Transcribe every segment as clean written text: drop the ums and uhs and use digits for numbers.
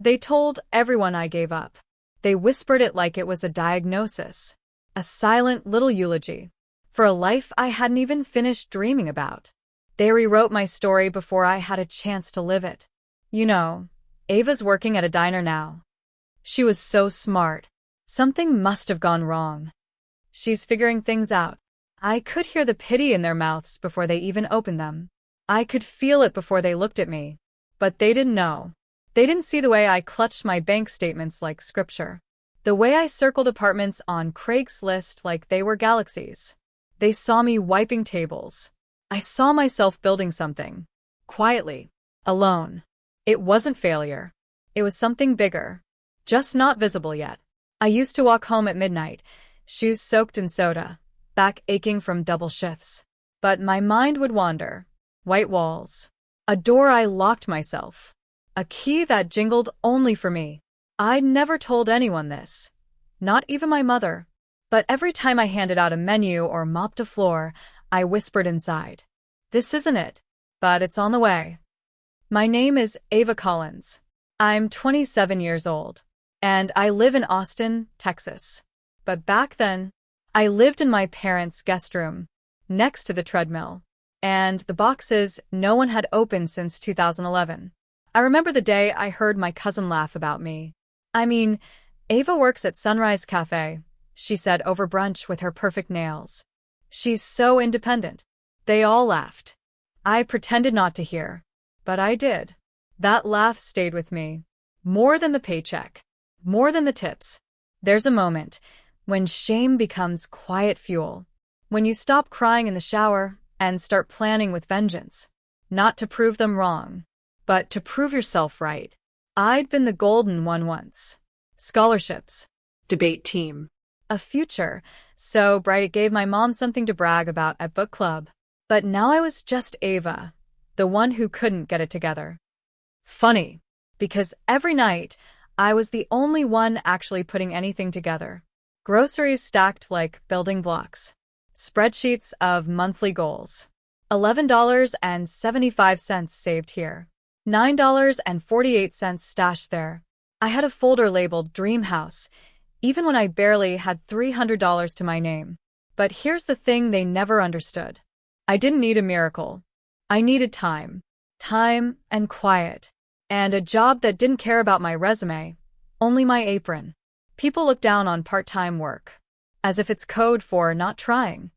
They told everyone I gave up. They whispered it like it was a diagnosis. A silent little eulogy. For a life I hadn't even finished dreaming about. They rewrote my story before I had a chance to live it. You know, Ava's working at a diner now. She was so smart. Something must have gone wrong. She's figuring things out. I could hear the pity in their mouths before they even opened them. I could feel it before they looked at me. But they didn't know. They didn't see the way I clutched my bank statements like scripture. The way I circled apartments on Craigslist like they were galaxies. They saw me wiping tables. I saw myself building something. Quietly. Alone. It wasn't failure. It was something bigger. Just not visible yet. I used to walk home at midnight, shoes soaked in soda, back aching from double shifts. But my mind would wander. White walls. A door I locked myself. A key that jingled only for me. I'd never told anyone this. Not even my mother. But every time I handed out a menu or mopped a floor, I whispered inside. This isn't it. But it's on the way. My name is Ava Collins. I'm 27 years old. And I live in Austin, Texas. But back then, I lived in my parents' guest room, next to the treadmill. And the boxes no one had opened since 2011. I remember the day I heard my cousin laugh about me. I mean, Ava works at Sunrise Cafe, she said over brunch with her perfect nails. She's so independent. They all laughed. I pretended not to hear. But I did. That laugh stayed with me. More than the paycheck. More than the tips. There's a moment when shame becomes quiet fuel. When you stop crying in the shower and start planning with vengeance. Not to prove them wrong, but to prove yourself right. I'd been the golden one once. Scholarships. Debate team. A future, so bright it gave my mom something to brag about at book club. But now I was just Ava, the one who couldn't get it together. Funny, because every night, I was the only one actually putting anything together. Groceries stacked like building blocks. Spreadsheets of monthly goals. $11.75 saved here. $9.48 stashed there. I had a folder labeled Dream House, even when I barely had $300 to my name. But here's the thing they never understood. I didn't need a miracle. I needed time. Time and quiet. And a job that didn't care about my resume, only my apron. People look down on part-time work, as if it's code for not trying.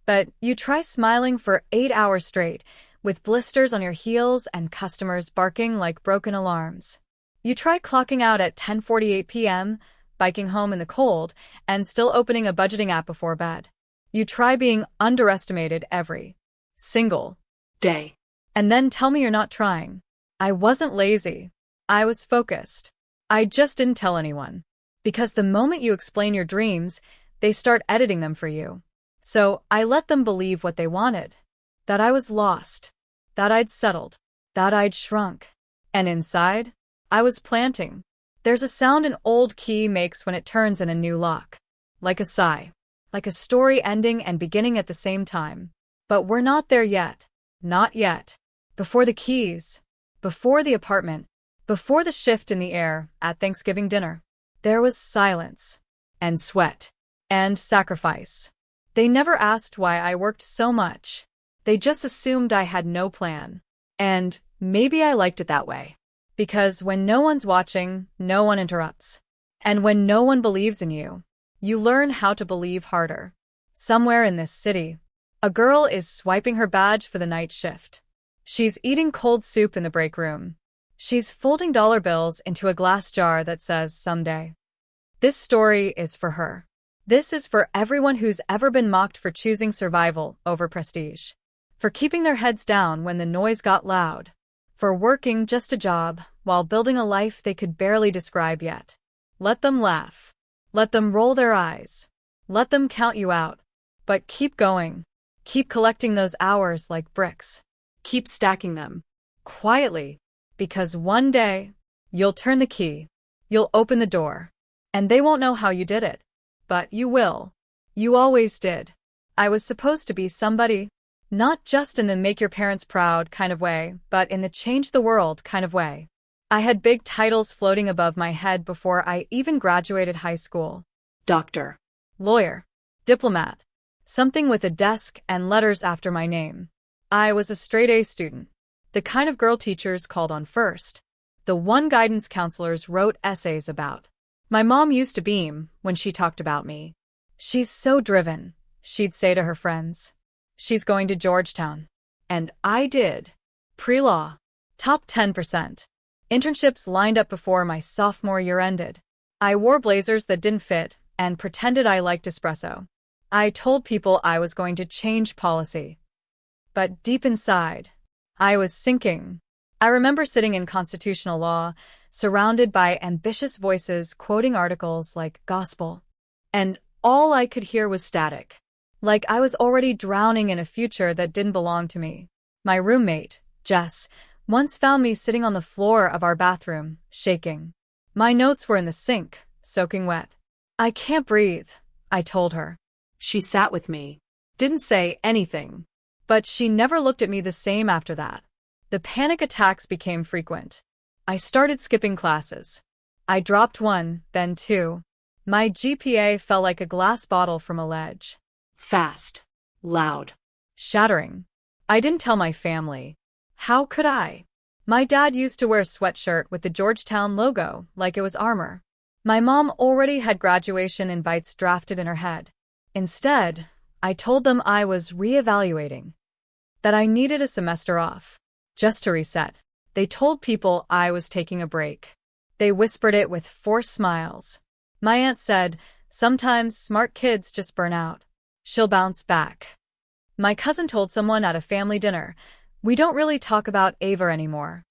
But you try smiling for 8 hours straight, with blisters on your heels and customers barking like broken alarms. You try clocking out at 10:48 p.m., biking home in the cold, and still opening a budgeting app before bed. You try being underestimated every single day. And then tell me you're not trying. I wasn't lazy. I was focused. I just didn't tell anyone. Because the moment you explain your dreams, they start editing them for you. So I let them believe what they wanted. That I was lost. That I'd settled. That I'd shrunk. And inside, I was planting. There's a sound an old key makes when it turns in a new lock. Like a sigh. Like a story ending and beginning at the same time. But we're not there yet. Not yet. Before the keys. Before the apartment. Before the shift in the air at Thanksgiving dinner. There was silence. And sweat. And sacrifice. They never asked why I worked so much. They just assumed I had no plan. And maybe I liked it that way. Because when no one's watching, no one interrupts. And when no one believes in you, you learn how to believe harder. Somewhere in this city, a girl is swiping her badge for the night shift. She's eating cold soup in the break room. She's folding dollar bills into a glass jar that says someday. This story is for her. This is for everyone who's ever been mocked for choosing survival over prestige. For keeping their heads down when the noise got loud. For working just a job while building a life they could barely describe yet. Let them laugh. Let them roll their eyes. Let them count you out. But keep going. Keep collecting those hours like bricks. Keep stacking them. Quietly. Because one day, you'll turn the key. You'll open the door. And they won't know how you did it. But you will. You always did. I was supposed to be somebody. Not just in the make your parents proud kind of way, but in the change the world kind of way. I had big titles floating above my head before I even graduated high school. Doctor. Lawyer. Diplomat. Something with a desk and letters after my name. I was a straight-A student. The kind of girl teachers called on first. The one guidance counselors wrote essays about. My mom used to beam when she talked about me. "She's so driven," she'd say to her friends. "She's going to Georgetown." And I did. Pre-law. Top 10%. Internships lined up before my sophomore year ended. I wore blazers that didn't fit and pretended I liked espresso. I told people I was going to change policy. But deep inside, I was sinking. I remember sitting in constitutional law, surrounded by ambitious voices quoting articles like gospel. And all I could hear was static. Like I was already drowning in a future that didn't belong to me. My roommate, Jess, once found me sitting on the floor of our bathroom, shaking. My notes were in the sink, soaking wet. "I can't breathe," I told her. She sat with me. Didn't say anything. But she never looked at me the same after that. The panic attacks became frequent. I started skipping classes. I dropped one, then two. My GPA fell like a glass bottle from a ledge. Fast. Loud. Shattering. I didn't tell my family. How could I? My dad used to wear a sweatshirt with the Georgetown logo, like it was armor. My mom already had graduation invites drafted in her head. Instead, I told them I was reevaluating. That I needed a semester off. Just to reset. They told people I was taking a break. They whispered it with forced smiles. My aunt said, "Sometimes smart kids just burn out. She'll bounce back." My cousin told someone at a family dinner, "We don't really talk about Ava anymore."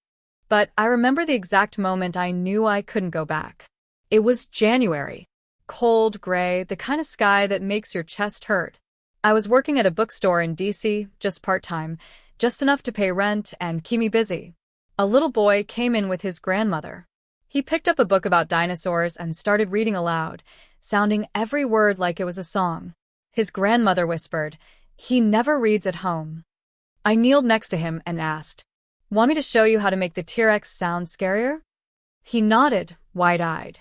But I remember the exact moment I knew I couldn't go back. It was January. Cold, gray, the kind of sky that makes your chest hurt. I was working at a bookstore in DC, just part-time, just enough to pay rent and keep me busy. A little boy came in with his grandmother. He picked up a book about dinosaurs and started reading aloud, sounding every word like it was a song. His grandmother whispered, "He never reads at home." I kneeled next to him and asked, "Want me to show you how to make the T-Rex sound scarier?" He nodded, wide-eyed.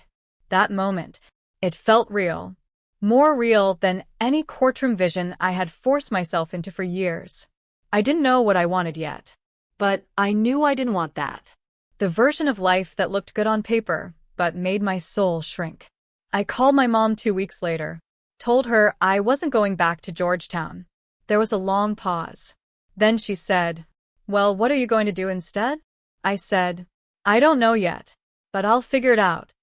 That moment, it felt real. More real than any courtroom vision I had forced myself into for years. I didn't know what I wanted yet. But I knew I didn't want that. The version of life that looked good on paper, but made my soul shrink. I called my mom 2 weeks later, told her I wasn't going back to Georgetown. There was a long pause. Then she said, "Well, what are you going to do instead?" I said, "I don't know yet, but I'll figure it out."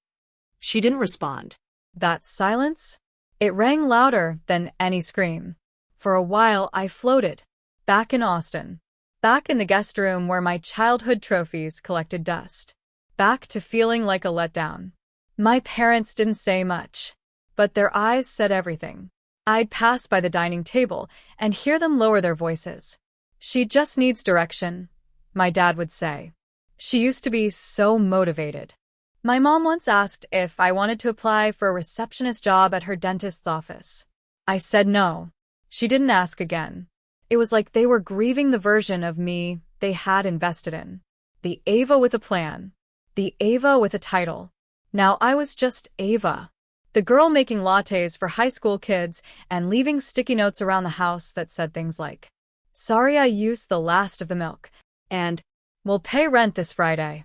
She didn't respond. That silence? It rang louder than any scream. For a while I floated. Back in Austin. Back in the guest room where my childhood trophies collected dust. Back to feeling like a letdown. My parents didn't say much, but their eyes said everything. I'd pass by the dining table and hear them lower their voices. "She just needs direction," my dad would say. She used to be so motivated. My mom once asked if I wanted to apply for a receptionist job at her dentist's office. I said no. She didn't ask again. It was like they were grieving the version of me they had invested in. The Ava with a plan. The Ava with a title. Now I was just Ava. The girl making lattes for high school kids and leaving sticky notes around the house that said things like, "Sorry I used the last of the milk," and "We'll pay rent this Friday."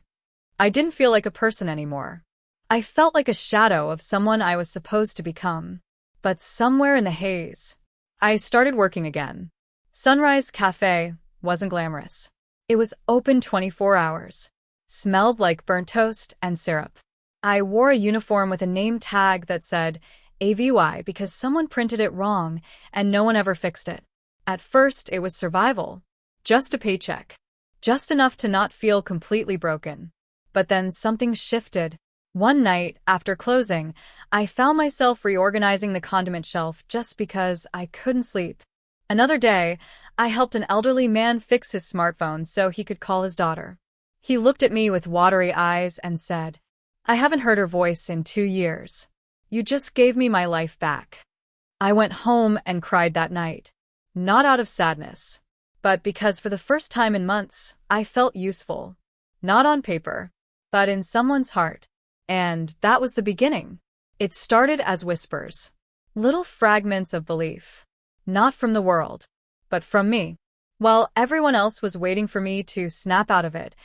I didn't feel like a person anymore. I felt like a shadow of someone I was supposed to become. But somewhere in the haze, I started working again. Sunrise Cafe wasn't glamorous. It was open 24 hours. Smelled like burnt toast and syrup. I wore a uniform with a name tag that said AVY because someone printed it wrong and no one ever fixed it. At first, it was survival. Just a paycheck. Just enough to not feel completely broken. But then something shifted. One night, after closing, I found myself reorganizing the condiment shelf just because I couldn't sleep. Another day, I helped an elderly man fix his smartphone so he could call his daughter. He looked at me with watery eyes and said, "I haven't heard her voice in 2 years. You just gave me my life back." I went home and cried that night. Not out of sadness, but because for the first time in months, I felt useful. Not on paper, but in someone's heart. And that was the beginning. It started as whispers. Little fragments of belief. Not from the world, but from me. While everyone else was waiting for me to snap out of it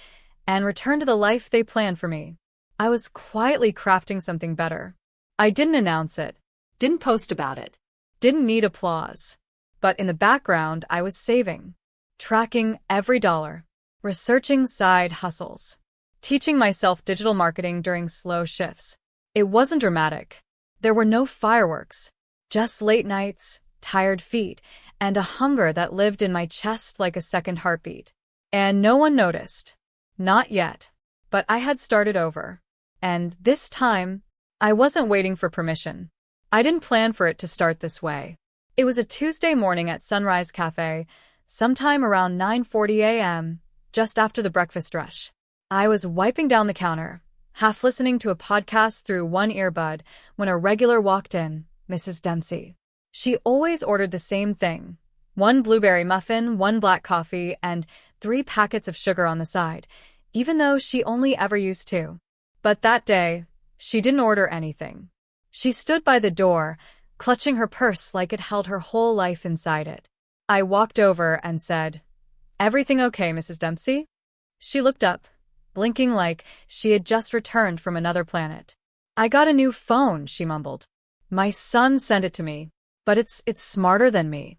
and return to the life they planned for me, I was quietly crafting something better. I didn't announce it, Didn't post about it. didn't need applause. But in the background, I was saving, tracking every dollar, researching side hustles, teaching myself digital marketing during slow shifts. It wasn't dramatic. There were no fireworks, just late nights, tired feet, and a hunger that lived in my chest like a second heartbeat. And no one noticed. Not yet. But I had started over. And this time, I wasn't waiting for permission. I didn't plan for it to start this way. It was a Tuesday morning at Sunrise Cafe, sometime around 9:40 a.m., just after the breakfast rush. I was wiping down the counter, half listening to a podcast through one earbud, when a regular walked in, Mrs. Dempsey. She always ordered the same thing: one blueberry muffin, one black coffee, and 3 packets of sugar on the side, even though she only ever used 2. But that day, she didn't order anything. She stood by the door, clutching her purse like it held her whole life inside it. I walked over and said, "Everything okay, Mrs. Dempsey?" She looked up, blinking like she had just returned from another planet. "I got a new phone," she mumbled. "My son sent it to me, but it's smarter than me."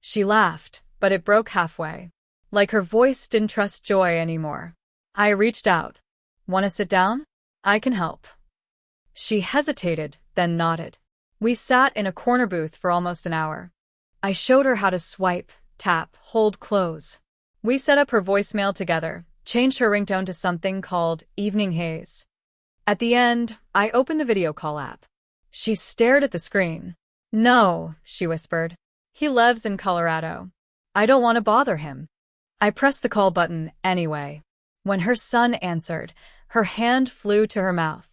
She laughed, but it broke halfway. Like her voice didn't trust joy anymore. I reached out. "Want to sit down? I can help." She hesitated, then nodded. We sat in a corner booth for almost an hour. I showed her how to swipe, tap, hold, close. We set up her voicemail together, changed her ringtone to something called Evening Haze. At the end, I opened the video call app. She stared at the screen. "No," she whispered. "He lives in Colorado. I don't want to bother him." I pressed the call button anyway. When her son answered, her hand flew to her mouth.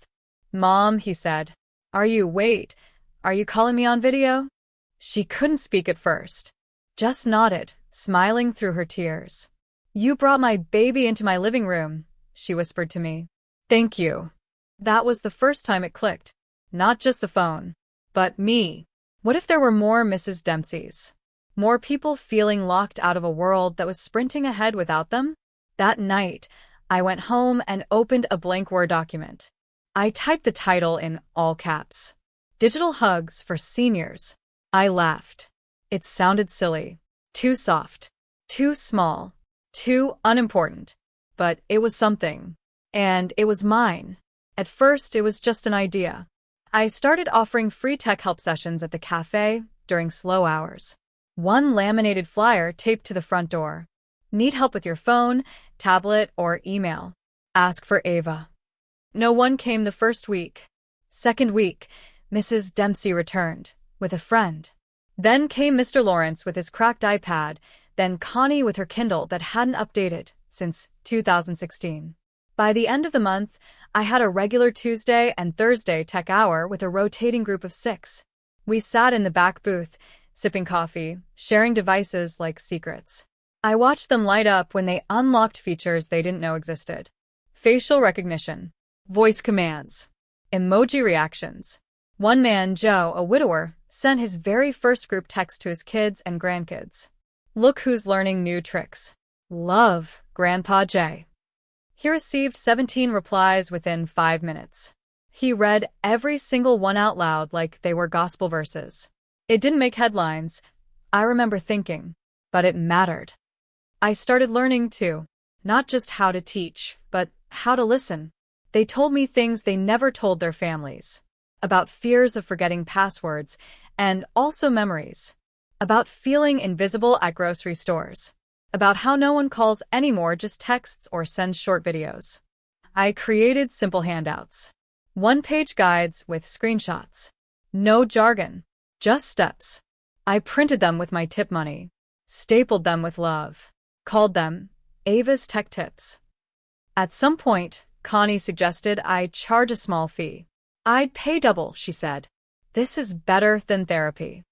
"Mom," he said. Are you calling me on video?" She couldn't speak at first. Just nodded, smiling through her tears. "You brought my baby into my living room," she whispered to me. "Thank you." That was the first time it clicked. Not just the phone, but me. What if there were more Mrs. Dempseys? More people feeling locked out of a world that was sprinting ahead without them? That night, I went home and opened a blank Word document. I typed the title in all caps. Digital Hugs for Seniors. I laughed. It sounded silly. Too soft. Too small. Too unimportant. But it was something. And it was mine. At first, it was just an idea. I started offering free tech help sessions at the cafe during slow hours. One laminated flyer taped to the front door. Need help with your phone, tablet, or email? Ask for Ava. No one came the first week. Second week, Mrs. Dempsey returned, with a friend. Then came Mr. Lawrence with his cracked iPad, then Connie with her Kindle that hadn't updated since 2016. By the end of the month, I had a regular Tuesday and Thursday tech hour with a rotating group of 6. We sat in the back booth, sipping coffee, sharing devices like secrets. I watched them light up when they unlocked features they didn't know existed. Facial recognition, voice commands, emoji reactions. One man, Joe, a widower, sent his very first group text to his kids and grandkids. "Look who's learning new tricks. Love, Grandpa Jay." He received 17 replies within 5 minutes. He read every single one out loud like they were gospel verses. It didn't make headlines, I remember thinking, but it mattered. I started learning too, not just how to teach, but how to listen. They told me things they never told their families. About fears of forgetting passwords, and also memories. About feeling invisible at grocery stores. About how no one calls anymore, just texts or sends short videos. I created simple handouts. 1-page guides with screenshots. No jargon, just steps. I printed them with my tip money. Stapled them with love. Called them Ava's Tech Tips. At some point, Connie suggested I charge a small fee. "I'd pay double," she said. "This is better than therapy."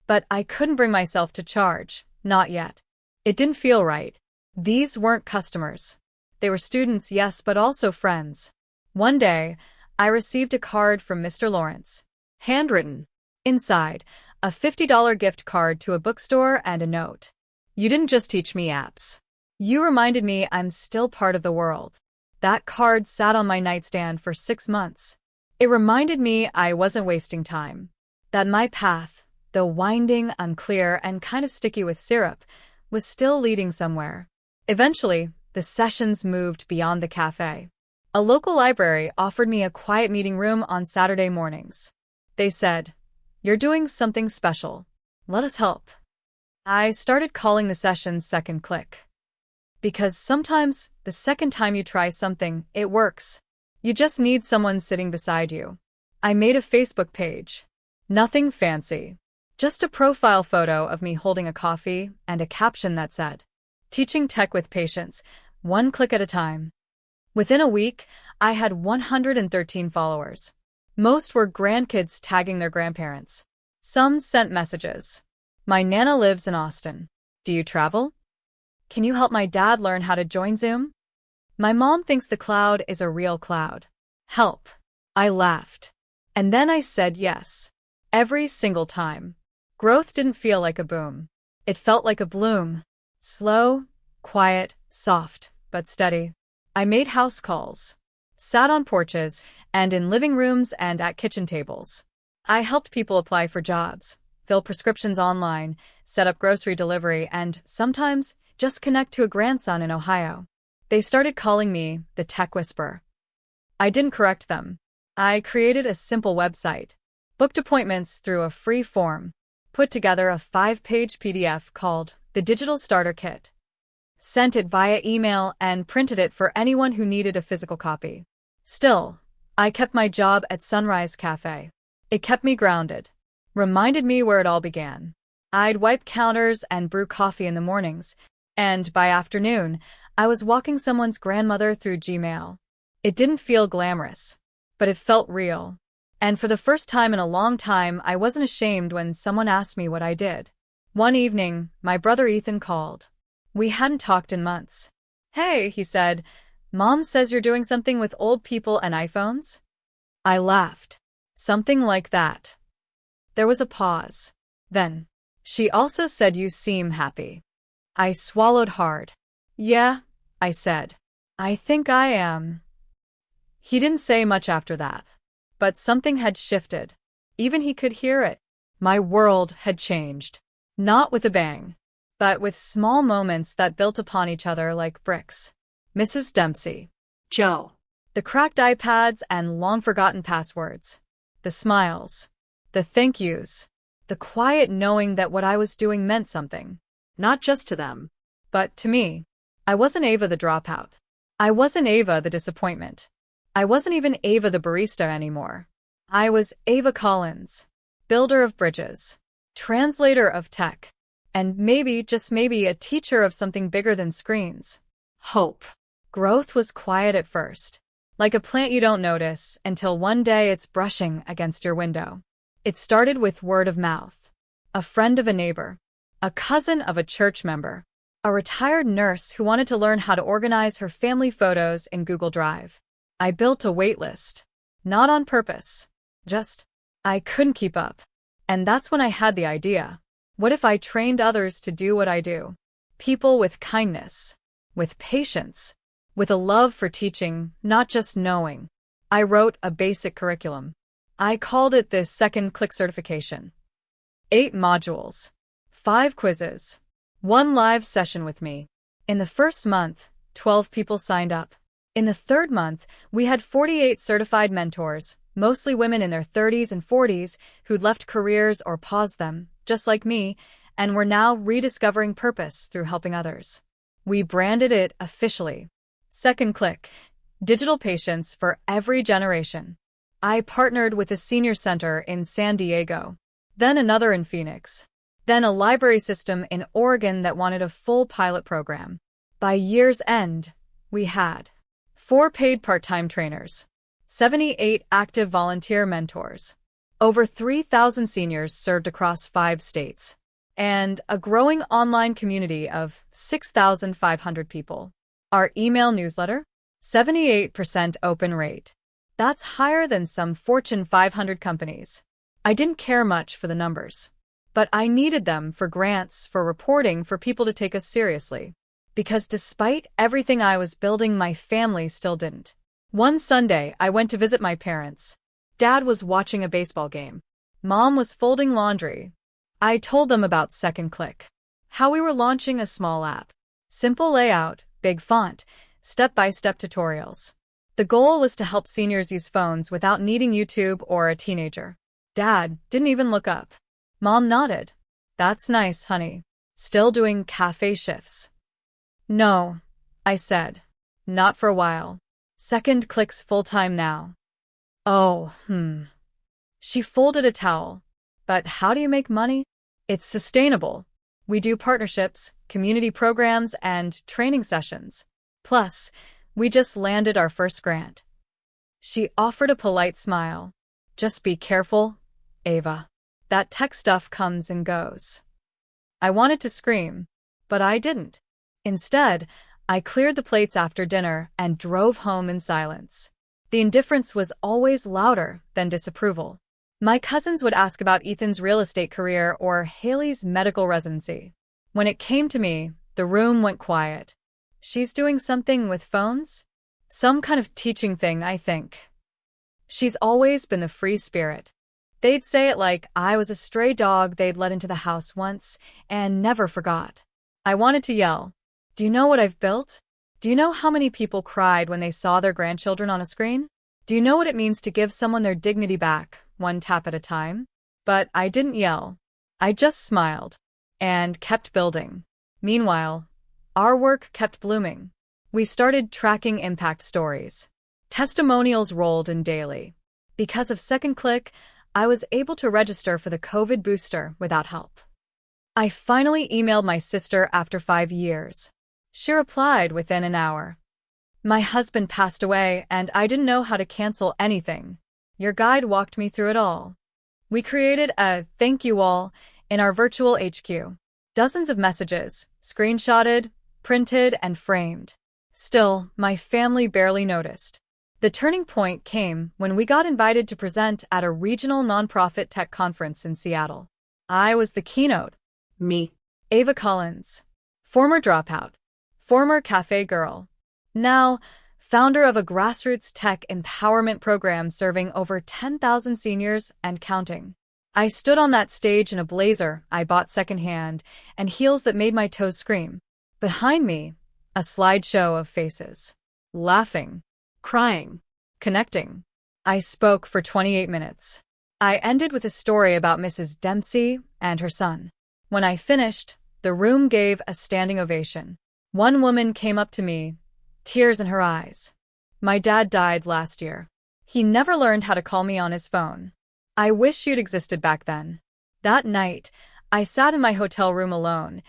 But I couldn't bring myself to charge, not yet. It didn't feel right. These weren't customers. They were students, yes, but also friends. One day, I received a card from Mr. Lawrence. Handwritten. Inside, a $50 gift card to a bookstore and a note. You didn't just teach me apps. You reminded me I'm still part of the world. That card sat on my nightstand for 6 months. It reminded me I wasn't wasting time. That my path, though winding, unclear, and kind of sticky with syrup, was still leading somewhere. Eventually, the sessions moved beyond the cafe. A local library offered me a quiet meeting room on Saturday mornings. They said, "You're doing something special. Let us help." I started calling the sessions second click. Because sometimes, the second time you try something, it works. You just need someone sitting beside you. I made a Facebook page. Nothing fancy. Just a profile photo of me holding a coffee and a caption that said, "Teaching tech with patience, one click at a time." Within a week, I had 113 followers. Most were grandkids tagging their grandparents. Some sent messages. "My Nana lives in Austin. Do you travel? Can you help my dad learn how to join Zoom? My mom thinks the cloud is a real cloud. Help." I laughed. And then I said yes. Every single time. Growth didn't feel like a boom. It felt like a bloom. Slow, quiet, soft, but steady. I made house calls. Sat on porches, and in living rooms and at kitchen tables. I helped people apply for jobs, fill prescriptions online, set up grocery delivery, and sometimes just connect to a grandson in Ohio. They started calling me the Tech Whisperer. I didn't correct them. I created a simple website, booked appointments through a free form, put together a 5-page PDF called the Digital Starter Kit, sent it via email, and printed it for anyone who needed a physical copy. Still, I kept my job at Sunrise Cafe. It kept me grounded, reminded me where it all began. I'd wipe counters and brew coffee in the mornings, and by afternoon, I was walking someone's grandmother through Gmail. It didn't feel glamorous, but it felt real. And for the first time in a long time, I wasn't ashamed when someone asked me what I did. One evening, my brother Ethan called. We hadn't talked in months. "Hey," he said, "Mom says you're doing something with old people and iPhones?" I laughed. "Something like that." There was a pause. Then, "She also said you seem happy." I swallowed hard. "Yeah," I said. "I think I am." He didn't say much after that. But something had shifted. Even he could hear it. My world had changed. Not with a bang, but with small moments that built upon each other like bricks. Mrs. Dempsey. Joe. The cracked iPads and long-forgotten passwords. The smiles. The thank yous. The quiet knowing that what I was doing meant something. Not just to them, but to me. I wasn't Ava the dropout. I wasn't Ava the disappointment. I wasn't even Ava the barista anymore. I was Ava Collins, builder of bridges, translator of tech, and maybe, just maybe, a teacher of something bigger than screens. hope. Growth was quiet at first, like a plant you don't notice until one day it's brushing against your window. It started with word of mouth. A friend of a neighbor, a cousin of a church member, a retired nurse who wanted to learn how to organize her family photos in Google Drive. I built a wait list. Not on purpose. Just, I couldn't keep up. And that's when I had the idea. What if I trained others to do what I do? People with kindness, with patience, with a love for teaching, not just knowing. I wrote a basic curriculum. I called it the Second Click Certification. 8 modules, 5 quizzes, 1 live session with me. In the first month, 12 people signed up. In the third month, we had 48 certified mentors, mostly women in their 30s and 40s who'd left careers or paused them, just like me, and were now rediscovering purpose through helping others. We branded it officially. Second Click, digital patience for every generation. I partnered with a senior center in San Diego, then another in Phoenix, then a library system in Oregon that wanted a full pilot program. By year's end, we had 4 paid part-time trainers, 78 active volunteer mentors, over 3,000 seniors served across 5 states, and a growing online community of 6,500 people. Our email newsletter? 78% open rate. That's higher than some Fortune 500 companies. I didn't care much for the numbers. But I needed them for grants, for reporting, for people to take us seriously. Because despite everything I was building, my family still didn't. One Sunday, I went to visit my parents. Dad was watching a baseball game. Mom was folding laundry. I told them about Second Click. How we were launching a small app. Simple layout, big font, step-by-step tutorials. The goal was to help seniors use phones without needing YouTube or a teenager. Dad didn't even look up. Mom nodded. That's nice, honey. Still doing cafe shifts? No, I said. Not for a while. Second Click's full-time now. Oh, She folded a towel. But how do you make money? It's sustainable. We do partnerships, community programs, and training sessions. Plus, we just landed our first grant. She offered a polite smile. Just be careful, Ava. That tech stuff comes and goes. I wanted to scream, but I didn't. Instead, I cleared the plates after dinner and drove home in silence. The indifference was always louder than disapproval. My cousins would ask about Ethan's real estate career or Haley's medical residency. When it came to me, the room went quiet. She's doing something with phones? Some kind of teaching thing, I think. She's always been the free spirit. They'd say it like I was a stray dog they'd let into the house once and never forgot. I wanted to yell, "Do you know what I've built? Do you know how many people cried when they saw their grandchildren on a screen? Do you know what it means to give someone their dignity back, one tap at a time?" But I didn't yell. I just smiled and kept building. Meanwhile, our work kept blooming. We started tracking impact stories. Testimonials rolled in daily. Because of Second Click, I was able to register for the COVID booster without help. I finally emailed my sister after 5 years. She replied within an hour. My husband passed away and I didn't know how to cancel anything. Your guide walked me through it all. We created a thank you wall in our virtual HQ. Dozens of messages, screenshotted, printed, and framed. Still, my family barely noticed. The turning point came when we got invited to present at a regional nonprofit tech conference in Seattle. I was the keynote. Me. Ava Collins. Former dropout. Former cafe girl. Now, founder of a grassroots tech empowerment program serving over 10,000 seniors and counting. I stood on that stage in a blazer I bought secondhand and heels that made my toes scream. Behind me, a slideshow of faces. Laughing. Crying. Connecting. I spoke for 28 minutes. I ended with a story about Mrs. Dempsey and her son. When I finished, the room gave a standing ovation. One woman came up to me, tears in her eyes. My dad died last year. He never learned how to call me on his phone. I wish you'd existed back then. That night, I sat in my hotel room alone,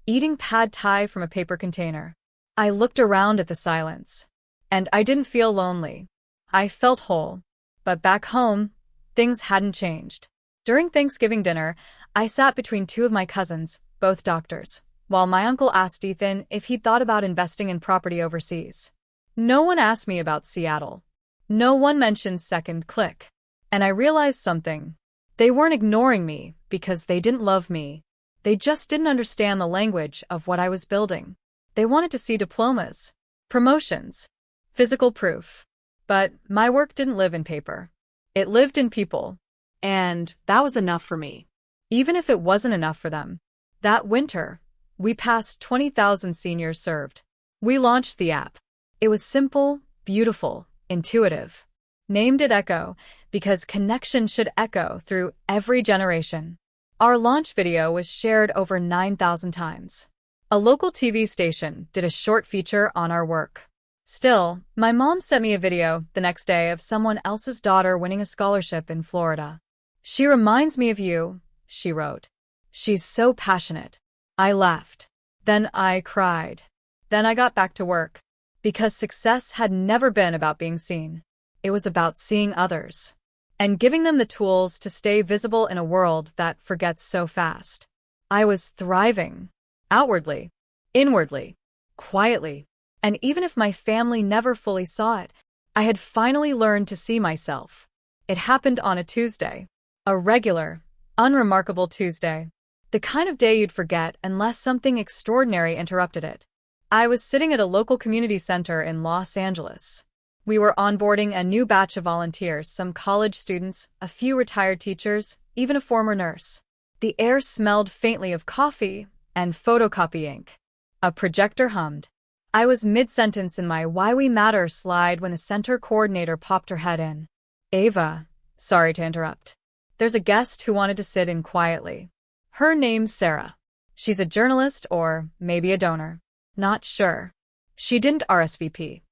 eating pad thai from a paper container. I looked around at the silence. And I didn't feel lonely. I felt whole. But back home, things hadn't changed. During Thanksgiving dinner, I sat between two of my cousins, both doctors, while my uncle asked Ethan if he'd thought about investing in property overseas. No one asked me about Seattle. No one mentioned Second Click. And I realized something. They weren't ignoring me because they didn't love me. They just didn't understand the language of what I was building. They wanted to see diplomas, promotions, physical proof. But my work didn't live in paper. It lived in people. And that was enough for me. Even if it wasn't enough for them. That winter, we passed 20,000 seniors served. We launched the app. It was simple, beautiful, intuitive. Named it Echo because connection should echo through every generation. Our launch video was shared over 9,000 times. A local TV station did a short feature on our work. Still, my mom sent me a video the next day of someone else's daughter winning a scholarship in Florida. "She reminds me of you," she wrote. "She's so passionate." I laughed. Then I cried. Then I got back to work. Because success had never been about being seen. It was about seeing others. And giving them the tools to stay visible in a world that forgets so fast. I was thriving. Outwardly. Inwardly. Quietly. And even if my family never fully saw it, I had finally learned to see myself. It happened on a Tuesday. A regular, unremarkable Tuesday. The kind of day you'd forget unless something extraordinary interrupted it. I was sitting at a local community center in Los Angeles. We were onboarding a new batch of volunteers, some college students, a few retired teachers, even a former nurse. The air smelled faintly of coffee and photocopy ink. A projector hummed. I was mid-sentence in my Why We Matter slide when the center coordinator popped her head in. Ava, sorry to interrupt. There's a guest who wanted to sit in quietly. Her name's Sarah. She's a journalist or maybe a donor. Not sure. She didn't RSVP.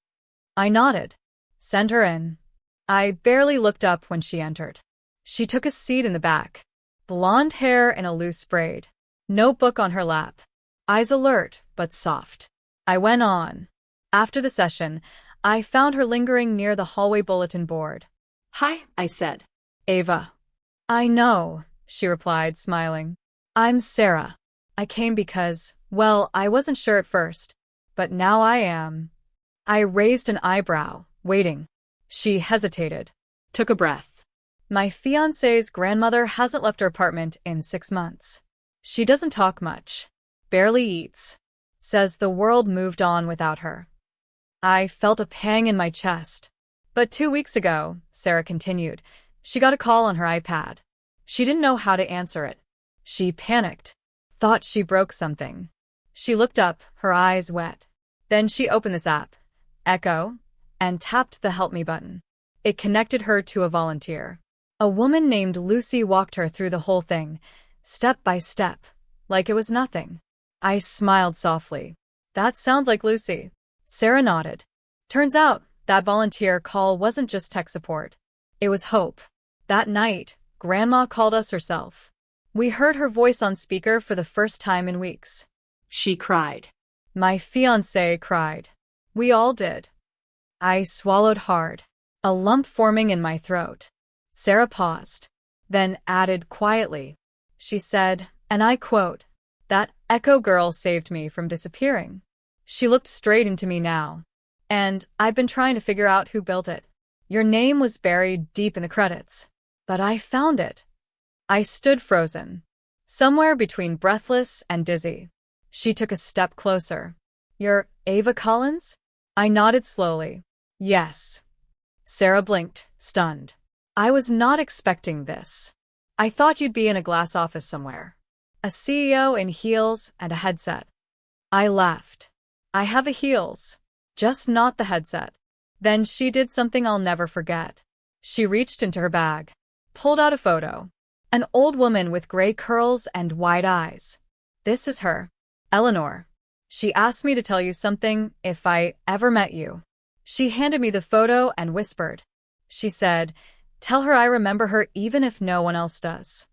I nodded. Send her in. I barely looked up when she entered. She took a seat in the back. Blonde hair in a loose braid. Notebook on her lap. Eyes alert, but soft. I went on. After the session, I found her lingering near the hallway bulletin board. Hi, I said. Ava. I know, she replied, smiling. I'm Sarah. I came because, well, I wasn't sure at first, but now I am. I raised an eyebrow, waiting. She hesitated. Took a breath. My fiancé's grandmother hasn't left her apartment in 6 months. She doesn't talk much. Barely eats. Says the world moved on without her. I felt a pang in my chest. But 2 weeks ago, Sarah continued, she got a call on her iPad. She didn't know how to answer it. She panicked. Thought she broke something. She looked up, her eyes wet. Then she opened this app, Echo, and tapped the Help Me button. It connected her to a volunteer. A woman named Lucy walked her through the whole thing, step by step, like it was nothing. I smiled softly. That sounds like Lucy. Sarah nodded. Turns out, that volunteer call wasn't just tech support. It was hope. That night, Grandma called us herself. We heard her voice on speaker for the first time in weeks. She cried. My fiancé cried. We all did. I swallowed hard, a lump forming in my throat. Sarah paused, then added quietly. She said, and I quote, "That Echo girl saved me from disappearing." She looked straight into me now. And I've been trying to figure out who built it. Your name was buried deep in the credits. But I found it. I stood frozen, somewhere between breathless and dizzy. She took a step closer. You're Ava Collins? I nodded slowly. Yes. Sarah blinked, stunned. I was not expecting this. I thought you'd be in a glass office somewhere. A CEO in heels and a headset. I laughed. I have a heels, just not the headset. Then she did something I'll never forget. She reached into her bag, pulled out a photo. An old woman with gray curls and wide eyes. This is her. Eleanor. She asked me to tell you something if I ever met you. She handed me the photo and whispered. She said, tell her I remember her even if no one else does.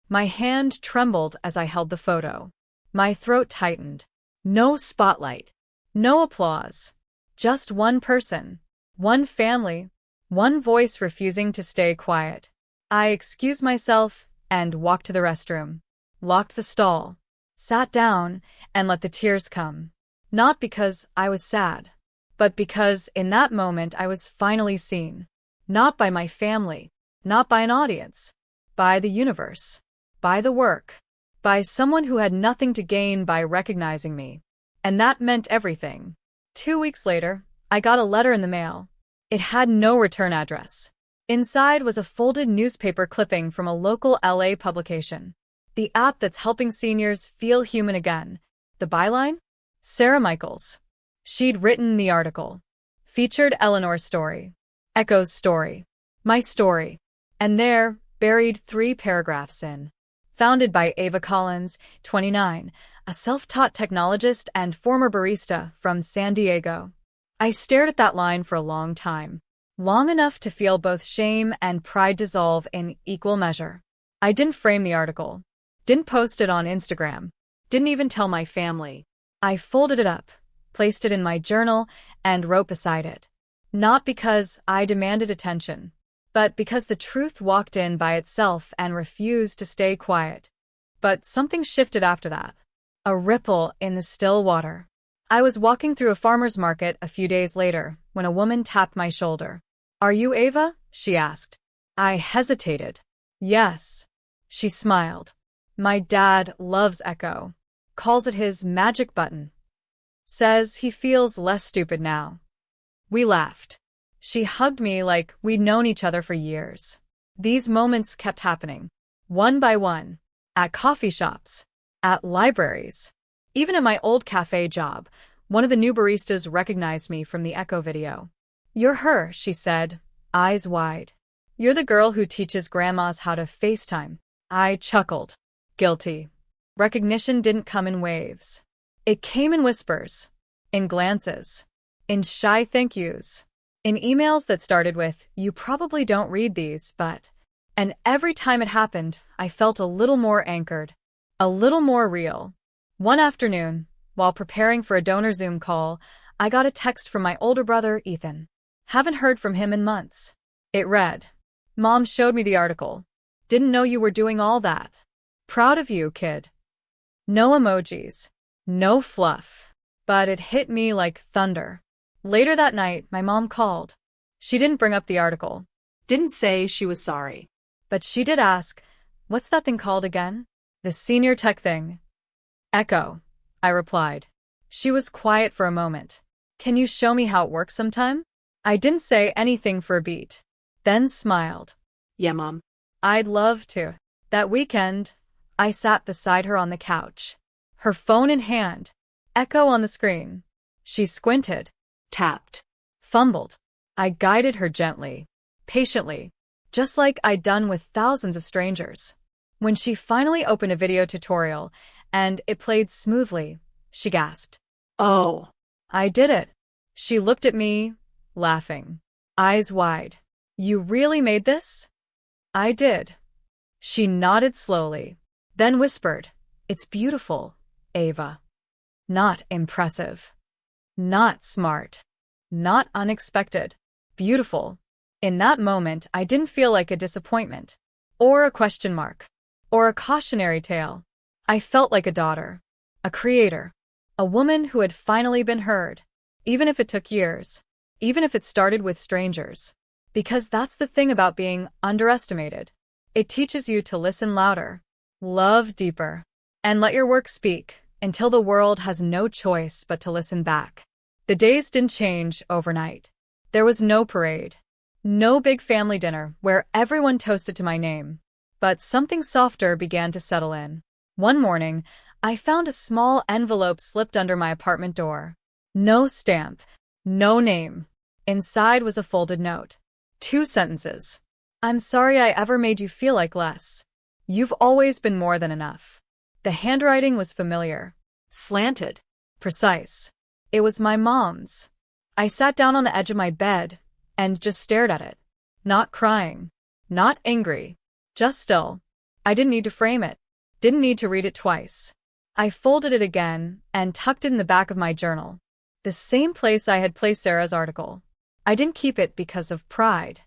My hand trembled as I held the photo. My throat tightened. No spotlight. No applause. Just one person. One family. One voice refusing to stay quiet. I excused myself and walked to the restroom. Locked the stall. Sat down and let the tears come. Not because I was sad, but because in that moment I was finally seen. Not by my family, not by an audience, by the universe, by the work, by someone who had nothing to gain by recognizing me. And that meant everything. 2 weeks later, I got a letter in the mail. It had no return address. Inside was a folded newspaper clipping from a local LA publication. The app that's helping seniors feel human again. The byline? Sarah Michaels. She'd written the article. Featured Eleanor's story. Echo's story. My story. And there, buried 3 paragraphs in. Founded by Ava Collins, 29, a self-taught technologist and former barista from San Diego. I stared at that line for a long time. Long enough to feel both shame and pride dissolve in equal measure. I didn't frame the article. Didn't post it on Instagram. Didn't even tell my family. I folded it up, placed it in my journal, and wrote beside it. Not because I demanded attention, but because the truth walked in by itself and refused to stay quiet. But something shifted after that. A ripple in the still water. I was walking through a farmer's market a few days later when a woman tapped my shoulder. "Are you Ava?" she asked. I hesitated. "Yes." She smiled. "My dad loves Echo. Calls it his magic button. Says he feels less stupid now." We laughed. She hugged me like we'd known each other for years. These moments kept happening, one by one, at coffee shops, at libraries. Even at my old cafe job, one of the new baristas recognized me from the Echo video. "You're her," she said, eyes wide. "You're the girl who teaches grandmas how to FaceTime." I chuckled. Guilty. Recognition didn't come in waves. It came in whispers, in glances, in shy thank yous, in emails that started with, "You probably don't read these, but..." And every time it happened, I felt a little more anchored, a little more real. One afternoon, while preparing for a donor Zoom call, I got a text from my older brother, Ethan. Haven't heard from him in months. It read, "Mom showed me the article. Didn't know you were doing all that. Proud of you, kid." No emojis. No fluff. But it hit me like thunder. Later that night, my mom called. She didn't bring up the article. Didn't say she was sorry. But she did ask, "What's that thing called again?" "The senior tech thing." "Echo," I replied. She was quiet for a moment. "Can you show me how it works sometime?" I didn't say anything for a beat. Then smiled. "Yeah, Mom." "I'd love to." That weekend, I sat beside her on the couch, her phone in hand, Echo on the screen. She squinted, Tapped. fumbled. I guided her gently, patiently, just like I'd done with thousands of strangers. When she finally opened a video tutorial and it played smoothly, she gasped. "Oh." "I did it." She looked at me, laughing, eyes wide. "You really made this?" "I did." She nodded slowly, then whispered, "It's beautiful, Ava. Not impressive. Not smart. Not unexpected. Beautiful." In that moment, I didn't feel like a disappointment, or a question mark, or a cautionary tale. I felt like a daughter, a creator, a woman who had finally been heard, even if it took years, even if it started with strangers. Because that's the thing about being underestimated. It teaches you to listen louder, love deeper, and let your work speak until the world has no choice but to listen back. The days didn't change overnight. There was no parade, no big family dinner where everyone toasted to my name. But something softer began to settle in. One morning, I found a small envelope slipped under my apartment door. No stamp, no name. Inside was a folded note. 2 sentences. "I'm sorry I ever made you feel like less. You've always been more than enough." The handwriting was familiar, Slanted. precise. It was my mom's. I sat down on the edge of my bed and just stared at it. Not crying, not angry, just still. I didn't need to frame it, didn't need to read it twice. I folded it again and tucked it in the back of my journal, the same place I had placed Sarah's article. I didn't keep it because of pride.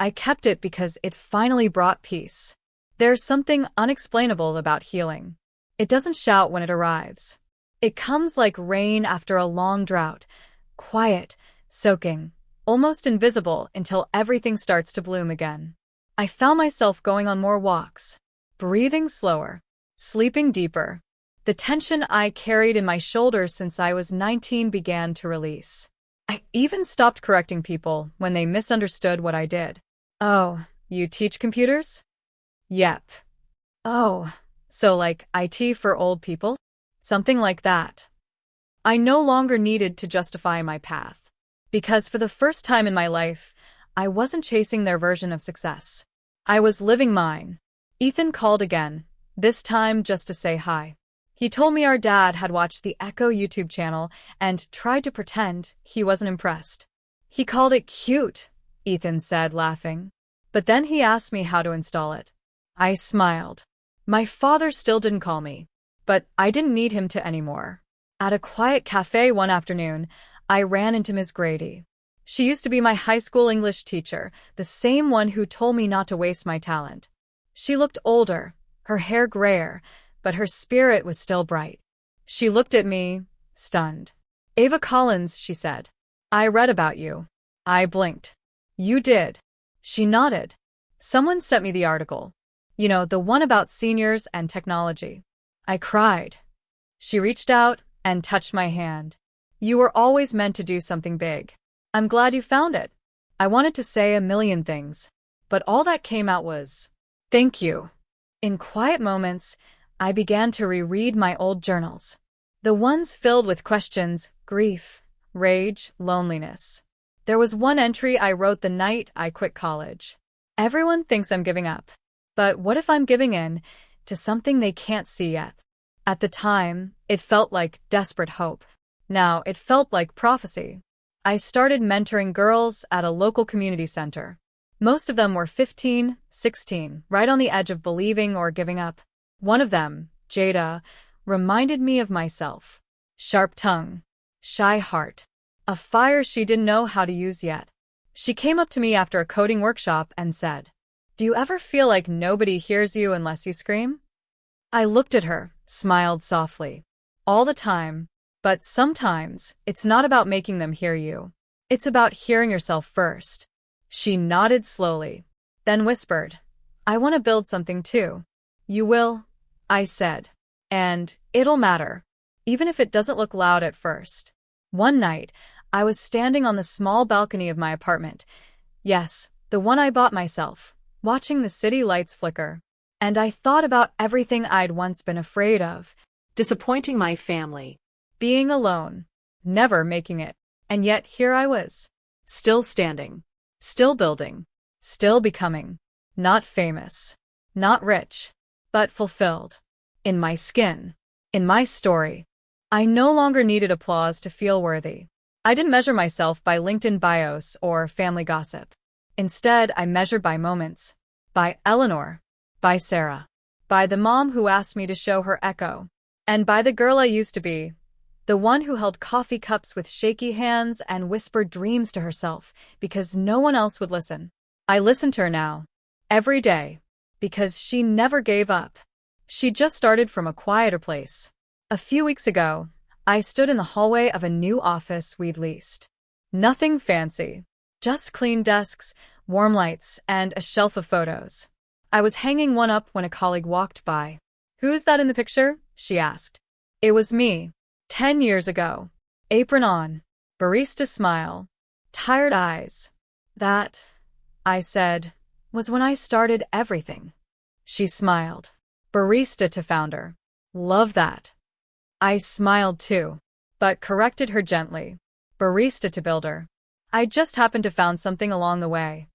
I kept it because it finally brought peace. There's something unexplainable about healing. It doesn't shout when it arrives. It comes like rain after a long drought, quiet, soaking, almost invisible until everything starts to bloom again. I found myself going on more walks, breathing slower, sleeping deeper. The tension I carried in my shoulders since I was 19 began to release. I even stopped correcting people when they misunderstood what I did. "Oh, you teach computers?" "Yep." "Oh, so like IT for old people?" Something like that. I no longer needed to justify my path. Because for the first time in my life, I wasn't chasing their version of success. I was living mine. Ethan called again, this time just to say hi. He told me our dad had watched the Echo YouTube channel and tried to pretend he wasn't impressed. "He called it cute," Ethan said, laughing. But then he asked me how to install it. I smiled. My father still didn't call me, but I didn't need him to anymore. At a quiet cafe one afternoon, I ran into Ms. Grady. She used to be my high school English teacher, the same one who told me not to waste my talent. She looked older, her hair grayer, but her spirit was still bright. She looked at me, stunned. Ava Collins, she said. I read about you. I blinked. You did. She nodded. Someone sent me the article. You know, the one about seniors and technology. I cried. She reached out and touched my hand. You were always meant to do something big. I'm glad you found it. I wanted to say a million things, but all that came out was, thank you. In quiet moments, I began to reread my old journals. The ones filled with questions, grief, rage, loneliness. There was one entry I wrote the night I quit college. Everyone thinks I'm giving up. But what if I'm giving in to something they can't see yet? At the time, it felt like desperate hope. Now it felt like prophecy. I started mentoring girls at a local community center. Most of them were 15, 16, right on the edge of believing or giving up. One of them, Jada, reminded me of myself. Sharp tongue, shy heart, a fire she didn't know how to use yet. She came up to me after a coding workshop and said, "Do you ever feel like nobody hears you unless you scream?" I looked at her, smiled softly. All the time. But sometimes, it's not about making them hear you. It's about hearing yourself first. She nodded slowly, then whispered, I want to build something too. You will, I said. And it'll matter, even if it doesn't look loud at first. One night, I was standing on the small balcony of my apartment. Yes, the one I bought myself, watching the city lights flicker. And I thought about everything I'd once been afraid of. Disappointing my family. Being alone, never making it, and yet here I was, Still standing. still building, still becoming, not famous, not rich, but fulfilled, in my skin, in my story. I no longer needed applause to feel worthy. I didn't measure myself by LinkedIn bios or family gossip. Instead, I measured by moments, by Eleanor, by Sarah, by the mom who asked me to show her Echo, and by the girl I used to be. The one who held coffee cups with shaky hands and whispered dreams to herself because no one else would listen. I listen to her now, every day, because she never gave up. She just started from a quieter place. A few weeks ago, I stood in the hallway of a new office we'd leased. Nothing fancy, just clean desks, warm lights, and a shelf of photos. I was hanging one up when a colleague walked by. Who's that in the picture? She asked. It was me. 10 years ago. Apron on. Barista smile. Tired eyes. That, I said, was when I started everything. She smiled. Barista to founder. Love that. I smiled too, but corrected her gently. Barista to builder. I just happened to found something along the way.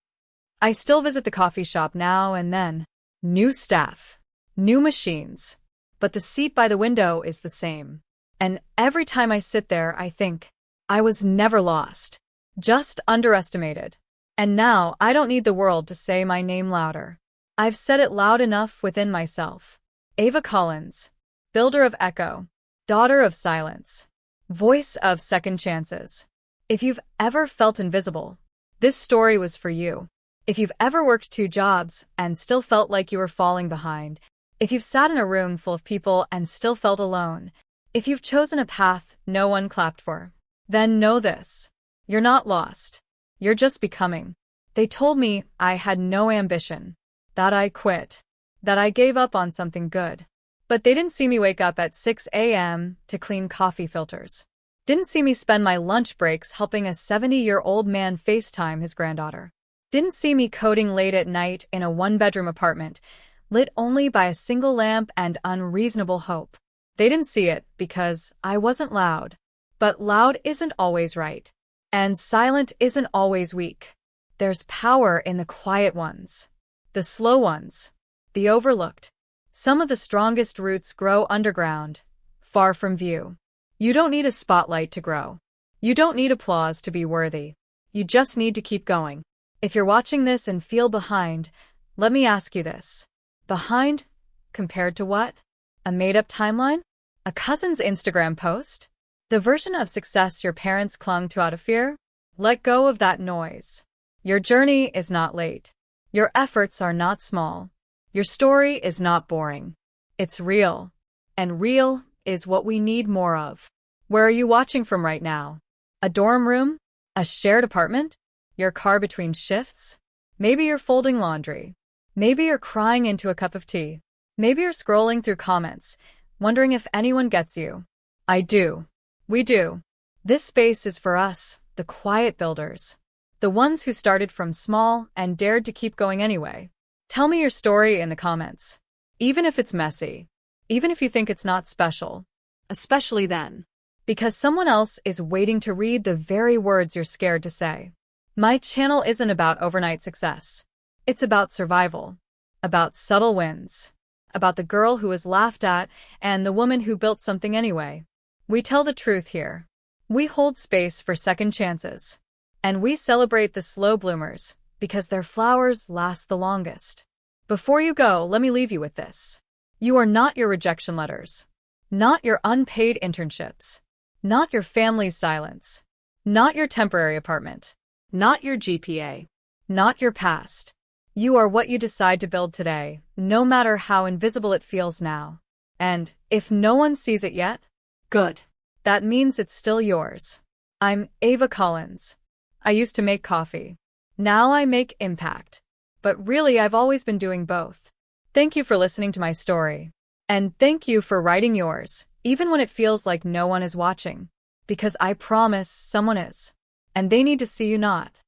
I still visit the coffee shop now and then. New staff. New machines. But the seat by the window is the same. And every time I sit there, I think, I was never lost, just underestimated. And now I don't need the world to say my name louder. I've said it loud enough within myself. Ava Collins, builder of Echo, daughter of silence, voice of second chances. If you've ever felt invisible, this story was for you. If you've ever worked 2 jobs and still felt like you were falling behind, if you've sat in a room full of people and still felt alone, if you've chosen a path no one clapped for, then know this. You're not lost. You're just becoming. They told me I had no ambition, that I quit, that I gave up on something good. But they didn't see me wake up at 6 a.m. to clean coffee filters. Didn't see me spend my lunch breaks helping a 70-year-old man FaceTime his granddaughter. Didn't see me coding late at night in a 1-bedroom apartment, lit only by a single lamp and unreasonable hope. They didn't see it because I wasn't loud. But loud isn't always right. And silent isn't always weak. There's power in the quiet ones. The slow ones. The overlooked. Some of the strongest roots grow underground, far from view. You don't need a spotlight to grow. You don't need applause to be worthy. You just need to keep going. If you're watching this and feel behind, let me ask you this. Behind? Compared to what? A made-up timeline? A cousin's Instagram post? The version of success your parents clung to out of fear? Let go of that noise. Your journey is not late. Your efforts are not small. Your story is not boring. It's real. And real is what we need more of. Where are you watching from right now? A dorm room? A shared apartment? Your car between shifts? Maybe you're folding laundry. Maybe you're crying into a cup of tea. Maybe you're scrolling through comments, wondering if anyone gets you. I do. We do. This space is for us, the quiet builders. The ones who started from small and dared to keep going anyway. Tell me your story in the comments. Even if it's messy. Even if you think it's not special. Especially then. Because someone else is waiting to read the very words you're scared to say. My channel isn't about overnight success. It's about survival. About subtle wins. About the girl who was laughed at and the woman who built something anyway. We tell the truth here. We hold space for second chances. And we celebrate the slow bloomers because their flowers last the longest. Before you go, let me leave you with this. You are not your rejection letters. Not your unpaid internships. Not your family's silence. Not your temporary apartment. Not your GPA. Not your past. You are what you decide to build today, no matter how invisible it feels now. And if no one sees it yet, good. That means it's still yours. I'm Ava Collins. I used to make coffee. Now I make impact. But really, I've always been doing both. Thank you for listening to my story. And thank you for writing yours, even when it feels like no one is watching. Because I promise someone is. And they need to see you not.